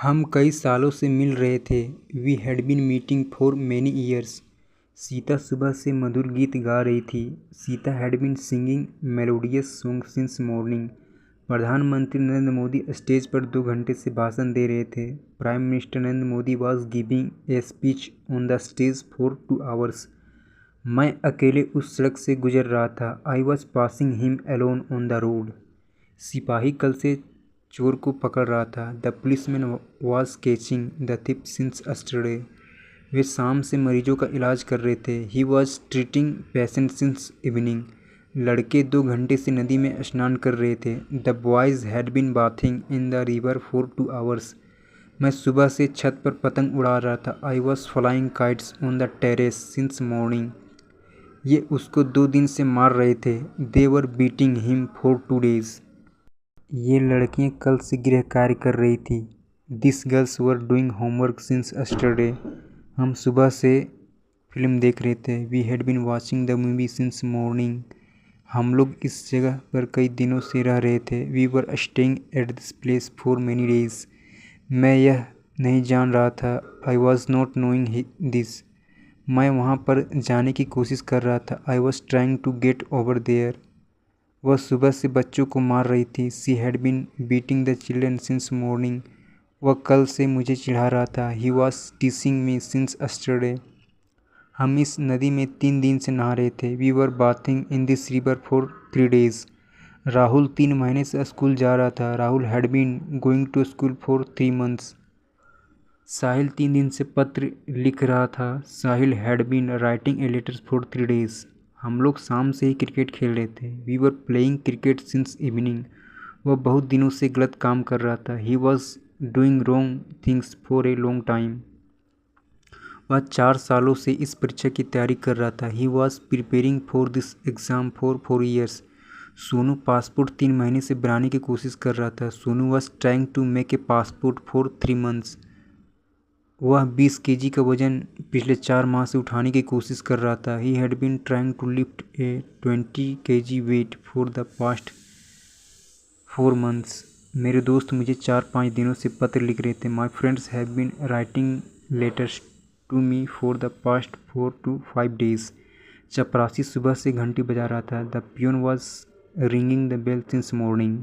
हम कई सालों से मिल रहे थे। We had been meeting for many years. Sita सुबह से मधुर गीत गा रही थी। Sita had been singing melodious song since morning. प्रधानमंत्री नरेंद्र मोदी स्टेज पर 2 घंटे से भाषण दे रहे थे। Prime minister Narendra Modi was giving a speech on the stage for 2 hours. मैं अकेले उस सड़क से गुजर रहा था। I was passing him alone on the road. सिपाही कल से चोर को पकड़ रहा था। The policeman was catching the thief since yesterday. वे शाम से मरीजों का इलाज कर रहे थे। He was treating patient since evening. लड़के 2 घंटे से नदी में स्नान कर रहे थे। The boys had been bathing in the river for 2 hours. मैं सुबह से छत पर पतंग उड़ा रहा था। I was flying kites on the terrace since morning. ये उसको 2 दिन से मार रहे थे। They were beating him for 2 days. ये लड़कियां कल से गृह कार्य कर रही थी। This girls were doing homework since yesterday. हम सुबह से फिल्म देख रहे थे। We had been watching the movie since morning. हम लोग इस जगह पर कई दिनों से रह रहे थे। We were staying at this place for many days. मैं यह नहीं जान रहा था। I was not knowing this. मैं वहाँ पर जाने की कोशिश कर रहा था। I was trying to get over there. वह सुबह से बच्चों को मार रही थी। She had been beating the children since morning. वह कल से मुझे चिढ़ा रहा था। He was teasing me since yesterday. हम इस नदी में 3 दिन से नहा रहे थे। We were bathing in this river for 3 days. Rahul 3 महीने से स्कूल जा रहा था। Rahul had been going to school for 3 months. Sahil 3 दिन से पत्र लिख रहा था। Sahil had been writing a letter for 3 days. हम लोग शाम से ही क्रिकेट खेल रहे थे। We were playing cricket since evening. वह बहुत दिनों से गलत काम कर रहा था। He was doing wrong things for a long time. वह 4 सालों से इस परीक्षा की तैयारी कर रहा था। He was preparing for this exam for 4 years. Sonu passport 3 महीने से बनाने की कोशिश कर रहा था। Sonu was trying to make a passport for 3 months. वह 20 केजी का वजन पिछले 4 माह से उठाने की कोशिश कर रहा था। He had been trying to lift a 20 kg weight for the past 4 months. मेरे दोस्त मुझे 4-5 दिनों से पत्र लिख रहे थे। My friends have been writing letters to me for the past 4 to 5 days. चपरासी सुबह से घंटी बजा रहा था। The peon was ringing the bell since morning.